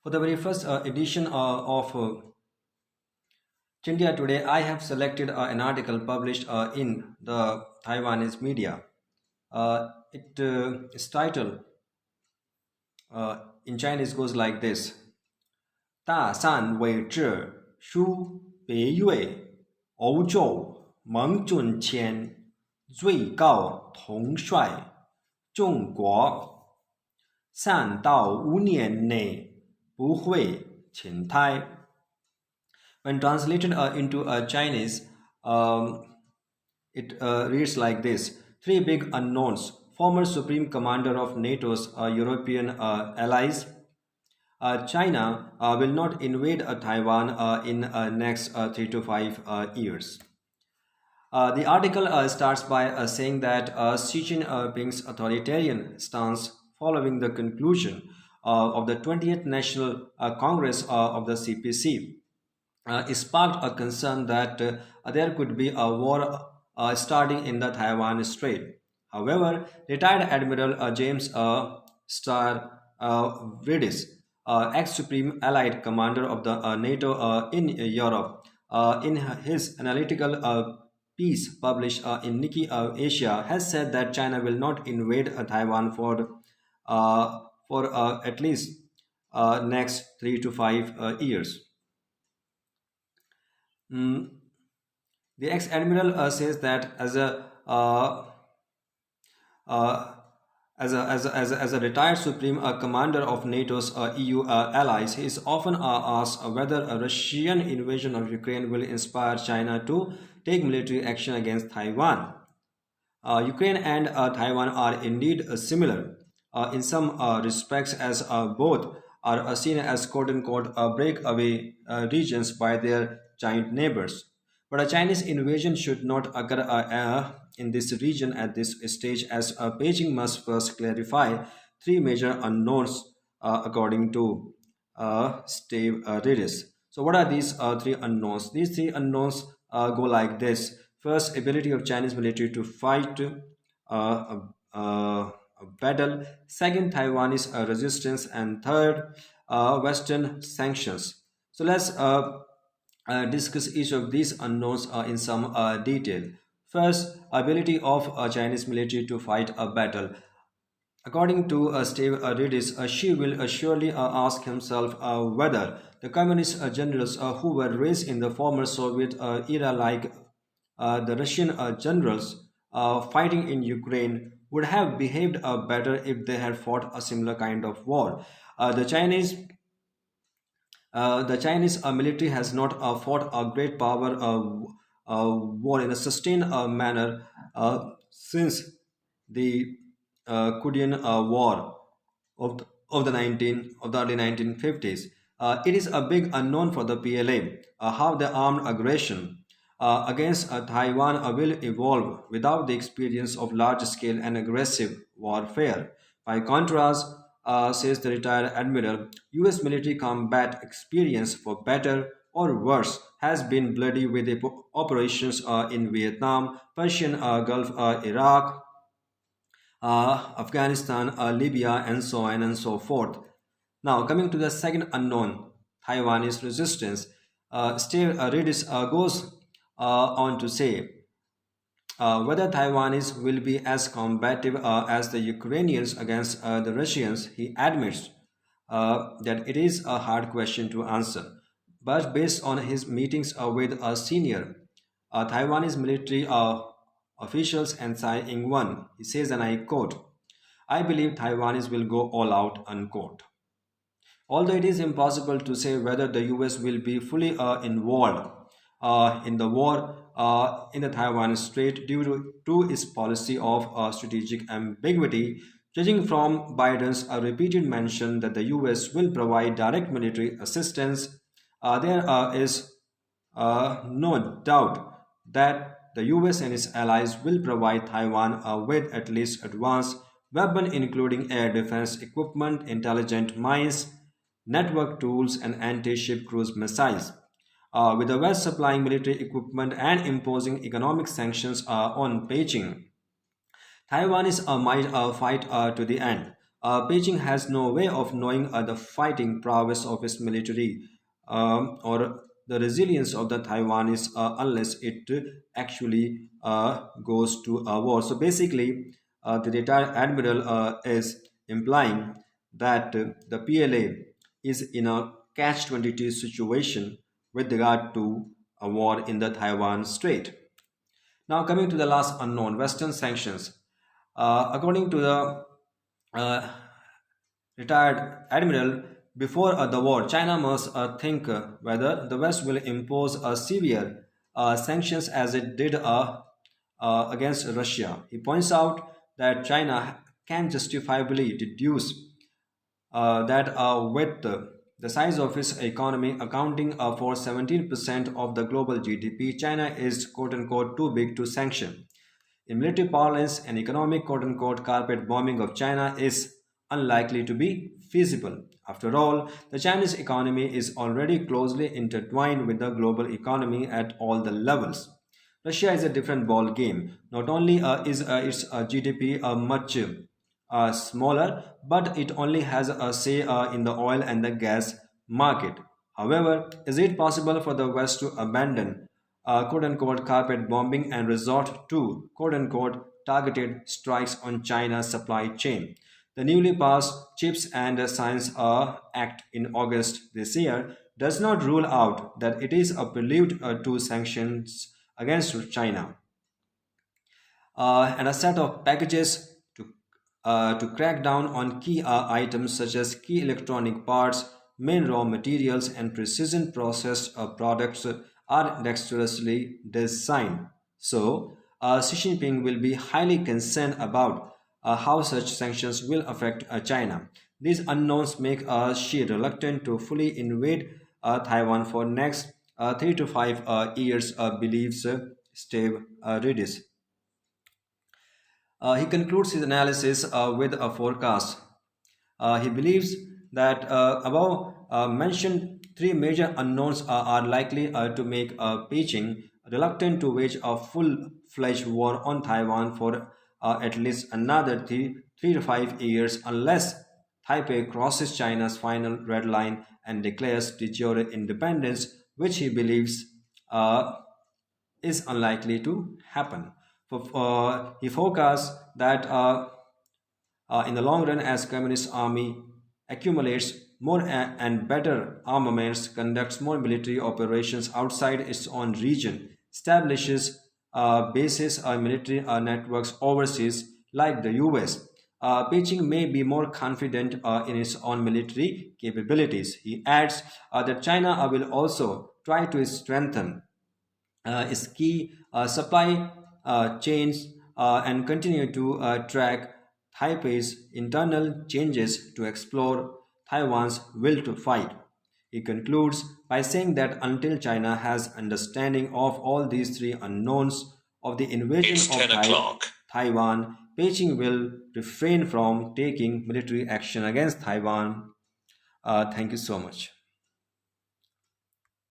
For the very first edition of India Today, I have selected an article published in the Taiwanese media. Its title in Chinese goes like this: 大善为治，书北越，欧洲盟俊谦，最高统帅中国，善道5年内不会侵台。When translated into Chinese, it reads like this: Three big unknowns. Former Supreme Commander of NATO's European allies. China will not invade Taiwan in next 3 to 5 years. The article starts by saying that Xi Jinping's authoritarian stance following the conclusion of the 20th National Congress of the CPC sparked a concern that there could be a war starting in the Taiwan Strait. However, retired Admiral James Star Vidis, ex-Supreme Allied Commander of the NATO in Europe, in his analytical piece published in Nikkei Asia, has said that China will not invade Taiwan for at least next 3 to 5 years. Mm, the ex-admiral says that uh, as a retired supreme commander of NATO's EU allies, he is often asked whether a Russian invasion of Ukraine will inspire China to take military action against Taiwan. Ukraine and Taiwan are indeed similar in some respects, as both are seen as quote-unquote breakaway regions by their giant neighbors. But a Chinese invasion should not occur in this region at this stage, as Beijing must first clarify three major unknowns according to Steve Ridis. So, what are these three unknowns? These three unknowns go like this. First, ability of Chinese military to fight a battle. Second, Taiwanese resistance. And third, Western sanctions. So let's discuss each of these unknowns in some detail. First, ability of Chinese military to fight a battle. According to Steve Ridis, Xi will surely ask himself whether the communist generals who were raised in the former Soviet era, like the Russian generals fighting in Ukraine, would have behaved better if they had fought a similar kind of war. The Chinese military has not fought a great power war in a sustained manner since the Korean War of the early 1950s. It is a big unknown for the PLA how the armed aggression against Taiwan will evolve without the experience of large-scale and aggressive warfare. By contrast, says the retired admiral, U.S. military combat experience, for better or worse, has been bloody with the operations in Vietnam, Persian Gulf, Iraq, Afghanistan, Libya, and so on and so forth. Now, coming to the second unknown, Taiwanese resistance, Steve Ridis goes on to say whether Taiwanese will be as combative as the Ukrainians against the Russians. He admits that it is a hard question to answer. But based on his meetings with senior Taiwanese military officials and Tsai Ing-wen, he says, and I quote, I believe Taiwanese will go all out, unquote. Although it is impossible to say whether the US will be fully involved in the war in the Taiwan Strait due to its policy of strategic ambiguity, judging from Biden's repeated mention that the US will provide direct military assistance, there is no doubt that the US and its allies will provide Taiwan with at least advanced weapons, including air defense equipment, intelligent mines, network tools, and anti-ship cruise missiles. With the West supplying military equipment and imposing economic sanctions on Beijing, Taiwanese might fight to the end. Beijing has no way of knowing the fighting prowess of its military or the resilience of the Taiwanese unless it actually goes to a war. So basically, the retired admiral is implying that the PLA is in a catch-22 situation with regard to a war in the Taiwan Strait. Now, coming to the last unknown, Western sanctions. According to the uh, retired admiral, before the war, China must think whether the West will impose severe sanctions as it did against Russia. He points out that China can justifiably deduce that with the size of its economy accounting for 17% of the global GDP, China is quote unquote too big to sanction. In military parlance, an economic quote unquote carpet bombing of China is unlikely to be feasible. After all, the Chinese economy is already closely intertwined with the global economy at all the levels. Russia is a different ball game. Not only is its GDP much smaller, but it only has a say in the oil and the gas market. However, is it possible for the West to abandon quote unquote carpet bombing and resort to quote unquote targeted strikes on China's supply chain? The newly passed Chips and Science Act in August this year does not rule out that it is a prelude to sanctions against China and a set of packages to crack down on key items such as key electronic parts, main raw materials, and precision processed products are dexterously designed. So, Xi Jinping will be highly concerned about how such sanctions will affect China. These unknowns make Xi reluctant to fully invade Taiwan for next 3 to 5 years, believes Steve Redis. He concludes his analysis with a forecast. He believes that above mentioned three major unknowns are likely to make Beijing reluctant to wage a full-fledged war on Taiwan for at least another 3 to 5 years unless Taipei crosses China's final red line and declares de jure independence, which he believes is unlikely to happen. He forecasts that in the long run, as Communist Army accumulates more and better armaments, conducts more military operations outside its own region, establishes bases or military networks overseas like the US. Beijing may be more confident in its own military capabilities. He adds that China will also try to strengthen is key supply chains and continue to track Taipei's internal changes to explore Taiwan's will to fight. He concludes by saying that until China has understanding of all these three unknowns of the invasion It's of 10 o'clock. Taiwan, Beijing will refrain from taking military action against Taiwan. Thank you so much.